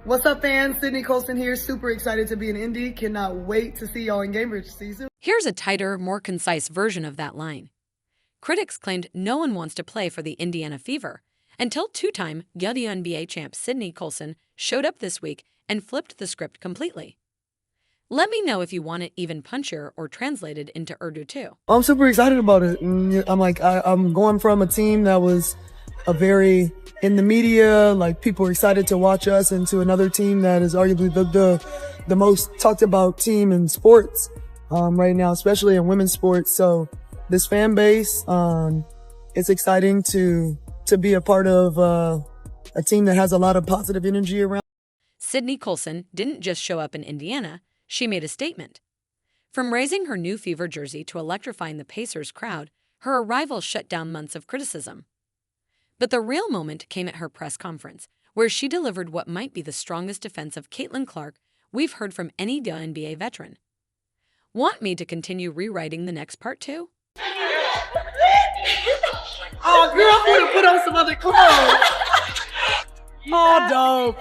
What's up, fans? Sydney Colson here. Super excited to be in Indy. Cannot wait to see y'all in Cambridge. See you soon. Here's a tighter, more concise version of that line. Critics claimed no one wants to play for the Indiana Fever until two-time WNBA champ Sydney Colson showed up this week and flipped the script completely. Let me know if you want it even punchier or translated into Urdu too. I'm super excited about it. I'm going from a team that was in the media, like people are excited to watch us, into another team that is arguably the most talked about team in sports right now, especially in women's sports. So this fan base, it's exciting to be a part of a team that has a lot of positive energy around. Sydney Colson didn't just show up in Indiana, she made a statement. From raising her new Fever jersey to electrifying the Pacers crowd, her arrival shut down months of criticism. But the real moment came at her press conference, where she delivered what might be the strongest defense of Caitlin Clark we've heard from any WNBA veteran. Want me to continue rewriting the next part too? Oh, girl, I'm gonna put on some other clothes. Oh, dope.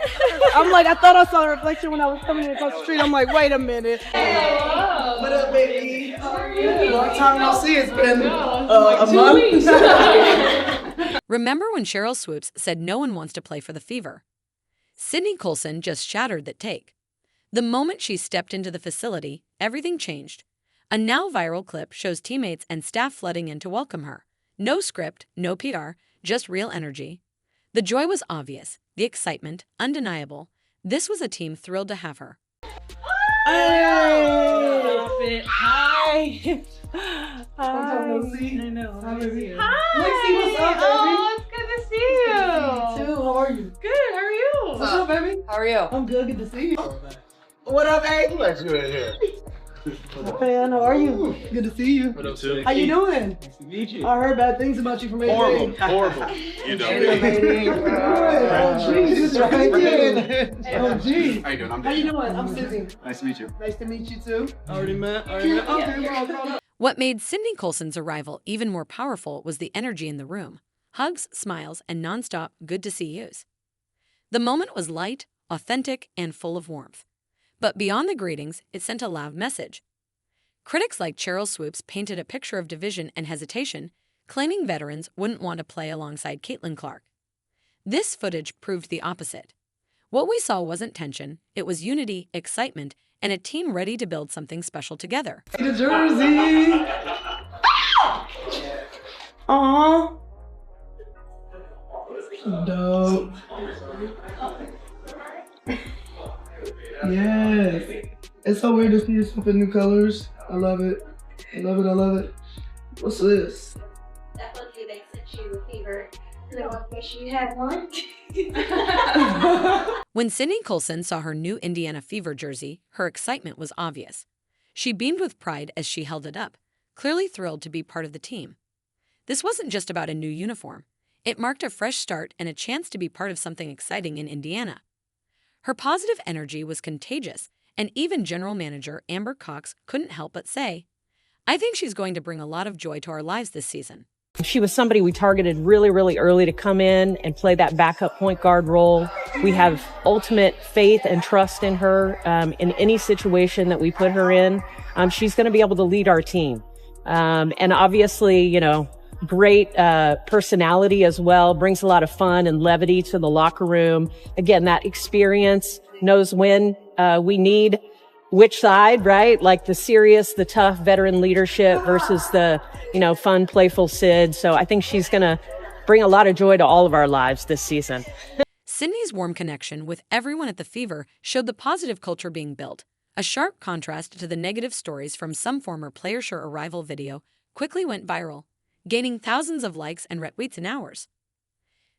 I thought I saw a reflection when I was coming across the street. I'm like, wait a minute. What up, baby? How are you? Long time no see. It's been a month. Remember when Sheryl Swoopes said no one wants to play for the Fever? Sydney Colson just shattered that take. The moment she stepped into the facility, everything changed. A now viral clip shows teammates and staff flooding in to welcome her. No script, no PR, just real energy. The joy was obvious, the excitement undeniable. This was a team thrilled to have her. Hey! Hi! Hi! I know. Hi, baby. Hi! Lexi, what's up, baby? Oh, it's good to see you. You too. How are you? Good, how are you? What's up, baby? How are you? I'm good. Good to see you. What up, babe? Let you in here. Man, how are you? Good to see you. What up, too? How you doing? Nice to meet you. I heard bad things about you from AJ. Horrible. You know Oh, geez, right there. Oh, geez. How you doing? How you doing? I'm Susie. Nice to meet you. Nice to meet you too. Already met. Okay, we're all grown up. What made Sydney Colson's arrival even more powerful was the energy in the room. Hugs, smiles, and nonstop good to see yous. The moment was light, authentic, and full of warmth. But beyond the greetings, it sent a loud message. Critics like Sheryl Swoopes painted a picture of division and hesitation, claiming veterans wouldn't want to play alongside Caitlin Clark. This footage proved the opposite. What we saw wasn't tension, it was unity, excitement, and a team ready to build something special together. The jersey. Aww. Dope. Yes. It's so weird to see yourself in new colors. I love it. I love it. I love it. What's this? Definitely they sent you a fever. No, I guess you had one. When Sydney Colson saw her new Indiana Fever jersey, her excitement was obvious. She beamed with pride as she held it up, clearly thrilled to be part of the team. This wasn't just about a new uniform. It marked a fresh start and a chance to be part of something exciting in Indiana. Her positive energy was contagious, and even General Manager Amber Cox couldn't help but say, "I think she's going to bring a lot of joy to our lives this season." She was somebody we targeted really, really early to come in and play that backup point guard role. We have ultimate faith and trust in her. In any situation that we put her in, she's going to be able to lead our team. And obviously, great personality as well, brings a lot of fun and levity to the locker room. Again, that experience, knows when we need which side, right? Like the serious, the tough veteran leadership versus the, fun, playful Sid. So I think she's going to bring a lot of joy to all of our lives this season. Sydney's warm connection with everyone at the Fever showed the positive culture being built. A sharp contrast to the negative stories from some former player sure arrival video quickly went viral, gaining thousands of likes and retweets in hours.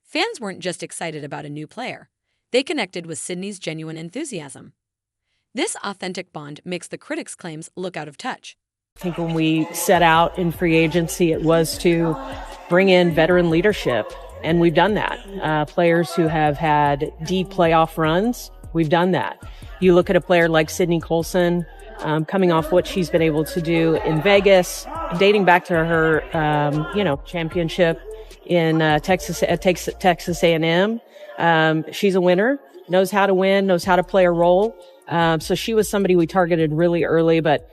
Fans weren't just excited about a new player. They connected with Sydney's genuine enthusiasm. This authentic bond makes the critics' claims look out of touch. I think when we set out in free agency, it was to bring in veteran leadership, and we've done that. Players who have had deep playoff runs, we've done that. You look at a player like Sydney Colson, coming off what she's been able to do in Vegas, dating back to her, championship in Texas A&M. She's a winner. knows how to win, knows how to play a role. So she was somebody we targeted really early, but,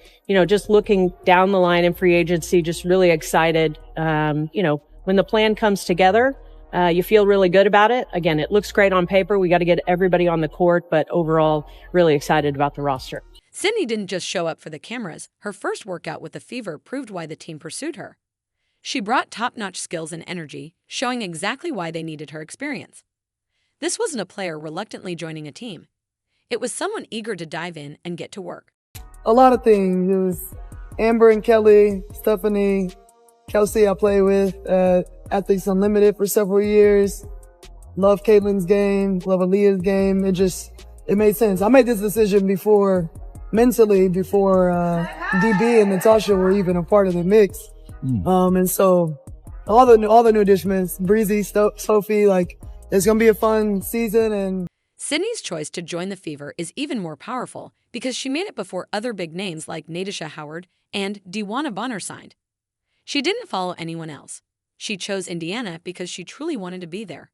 just looking down the line in free agency, just really excited. When the plan comes together, you feel really good about it. Again, it looks great on paper. We got to get everybody on the court, but overall, really excited about the roster. Sydney didn't just show up for the cameras. Her first workout with the Fever proved why the team pursued her. She brought top-notch skills and energy, showing exactly why they needed her experience. This wasn't a player reluctantly joining a team. It was someone eager to dive in and get to work. A lot of things. It was Amber and Kelly, Stephanie, Kelsey I played with at Athletes Unlimited for several years. Love Caitlin's game, love Aaliyah's game. It made sense. I made this decision mentally before DB and Natasha were even a part of the mix. And so all the new additions, Breezy, Sophie, it's going to be a fun season. And Sydney's choice to join the Fever is even more powerful because she made it before other big names like Nadisha Howard and Dewana Bonner signed. She didn't follow anyone else. She chose Indiana because she truly wanted to be there.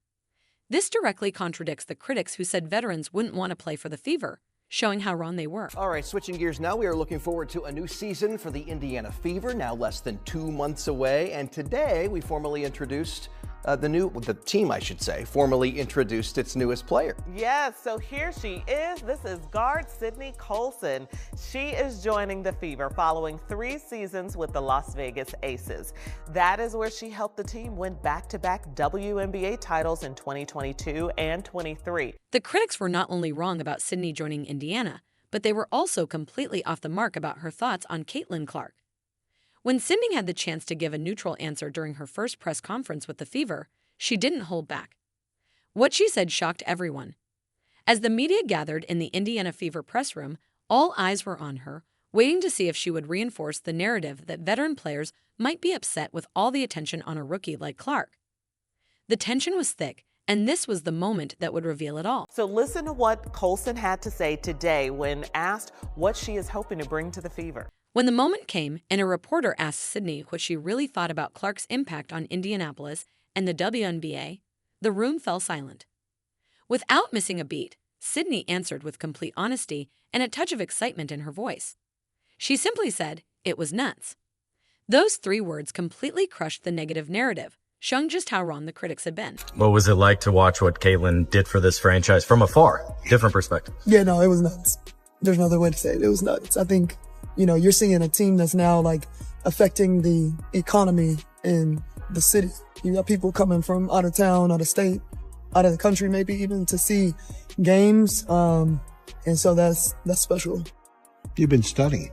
This directly contradicts the critics who said veterans wouldn't want to play for the Fever, showing how wrong they were. All right, switching gears now, we are looking forward to a new season for the Indiana Fever, now less than 2 months away. And today we formally introduced the team, I should say, formally introduced its newest player. Yes, so here she is. This is guard Sydney Colson. She is joining the Fever following 3 seasons with the Las Vegas Aces. That is where she helped the team win back-to-back WNBA titles in 2022 and 23. The critics were not only wrong about Sydney joining Indiana, but they were also completely off the mark about her thoughts on Caitlin Clark. When Sydney had the chance to give a neutral answer during her first press conference with the Fever, she didn't hold back. What she said shocked everyone. As the media gathered in the Indiana Fever press room, all eyes were on her, waiting to see if she would reinforce the narrative that veteran players might be upset with all the attention on a rookie like Clark. The tension was thick, and this was the moment that would reveal it all. So listen to what Colson had to say today when asked what she is hoping to bring to the Fever. When the moment came and a reporter asked Sydney what she really thought about Clark's impact on Indianapolis and the WNBA, the room fell silent. Without missing a beat, Sydney answered with complete honesty and a touch of excitement in her voice. She simply said, "It was nuts." Those 3 words completely crushed the negative narrative, showing just how wrong the critics had been. What was it like to watch what Caitlin did for this franchise from afar? Different perspective. yeah, no, it was nuts. There's no other way to say it. It was nuts. I think, you're seeing a team that's now affecting the economy in the city. You got people coming from out of town, out of state, out of the country, maybe even to see games. And so that's special. You've been studying.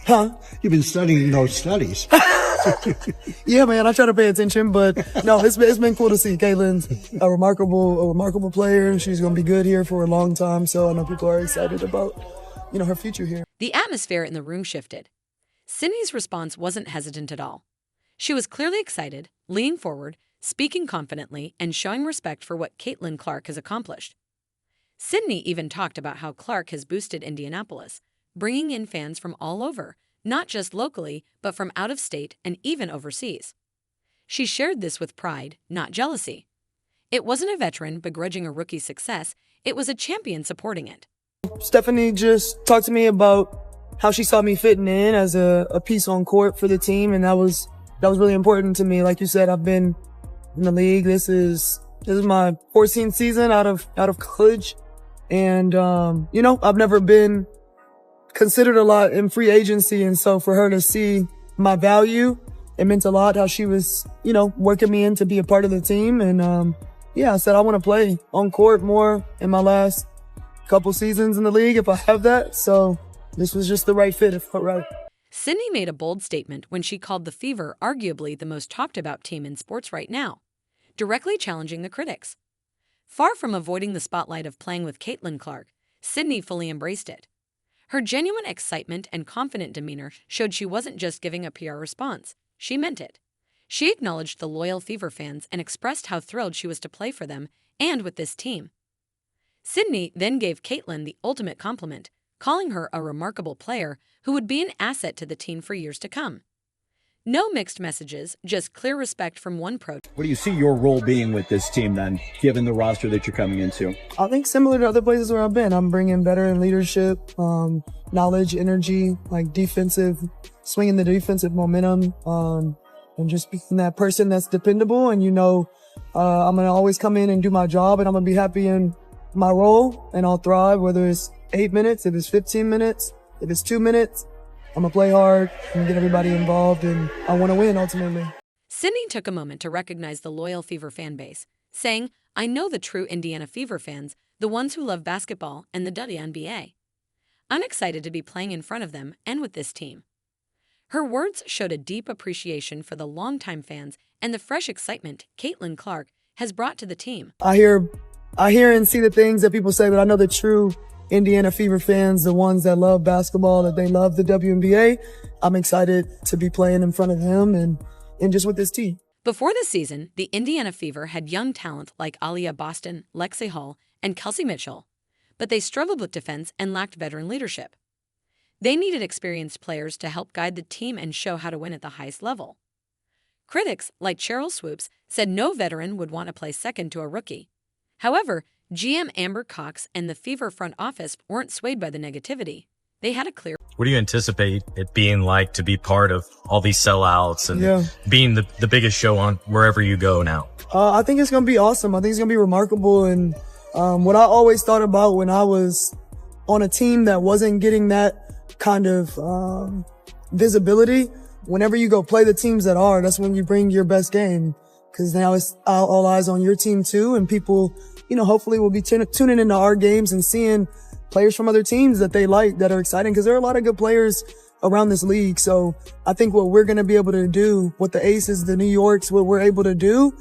Huh? You've been studying those studies. Yeah, man, I try to pay attention, but no, it's been cool to see. Caitlin's a remarkable player. She's going to be good here for a long time. So I know people are excited about, her future here. The atmosphere in the room shifted. Sydney's response wasn't hesitant at all. She was clearly excited, leaning forward, speaking confidently, and showing respect for what Caitlin Clark has accomplished. Sydney even talked about how Clark has boosted Indianapolis, bringing in fans from all over, not just locally, but from out of state and even overseas. She shared this with pride, not jealousy. It wasn't a veteran begrudging a rookie's success, it was a champion supporting it. Stephanie just talked to me about how she saw me fitting in as a piece on court for the team, and that was really important to me. Like you said, I've been in the league. This is my 14th season out of college, and I've never been considered a lot in free agency, and so for her to see my value, it meant a lot. How she was, working me in to be a part of the team, and I said I want to play on court more in my last couple seasons in the league if I have that. So this was just the right fit, right? Sydney made a bold statement when she called the Fever arguably the most talked about team in sports right now, directly challenging the critics. Far from avoiding the spotlight of playing with Caitlin Clark, Sydney fully embraced it. Her genuine excitement and confident demeanor showed she wasn't just giving a PR response. She meant it. She acknowledged the loyal Fever fans and expressed how thrilled she was to play for them and with this team. Sydney then gave Caitlin the ultimate compliment, calling her a remarkable player who would be an asset to the team for years to come. No mixed messages, just clear respect from one pro. What do you see your role being with this team then, given the roster that you're coming into? I think similar to other places where I've been, I'm bringing veteran leadership, knowledge, energy, like swinging the defensive momentum, and just being that person that's dependable. And I'm going to always come in and do my job, and I'm going to be happy in my role, and I'll thrive, whether it's 8 minutes, if it's 15 minutes, if it's 2 minutes. I'm going to play hard and get everybody involved, and I want to win ultimately. Sydney took a moment to recognize the loyal Fever fan base, saying, "I know the true Indiana Fever fans, the ones who love basketball and the WNBA. I'm excited to be playing in front of them and with this team." Her words showed a deep appreciation for the longtime fans and the fresh excitement Caitlin Clark has brought to the team. I hear and see the things that people say, but I know the true Indiana Fever fans, the ones that love basketball, that they love the WNBA. I'm excited to be playing in front of them and just with this team. Before the season, the Indiana Fever had young talent like Aaliyah Boston, Lexi Hall, and Kelsey Mitchell, but they struggled with defense and lacked veteran leadership. They needed experienced players to help guide the team and show how to win at the highest level. Critics, like Cheryl Swoops, said no veteran would want to play second to a rookie. However, GM Amber Cox and the Fever front office weren't swayed by the negativity. They had a clear... What do you anticipate it being like to be part of all these sellouts and being the biggest show on wherever you go now? I think it's going to be awesome. I think it's going to be remarkable. And what I always thought about when I was on a team that wasn't getting that kind of visibility, whenever you go play the teams that are, that's when you bring your best game. Because now it's all eyes on your team too, and people, hopefully will be tuning into our games and seeing players from other teams that they like, that are exciting, because there are a lot of good players around this league. So I think what we're going to be able to do, what the Aces, the New Yorks, what we're able to do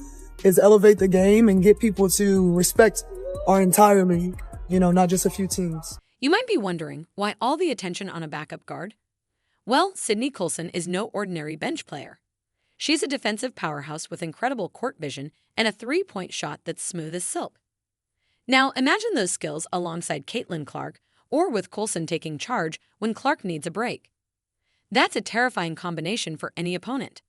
is elevate the game and get people to respect our entire league, not just a few teams. You might be wondering why all the attention on a backup guard? Well, Sydney Colson is no ordinary bench player. She's a defensive powerhouse with incredible court vision and a three-point shot that's smooth as silk. Now, imagine those skills alongside Caitlin Clark, or with Colson taking charge when Clark needs a break. That's a terrifying combination for any opponent.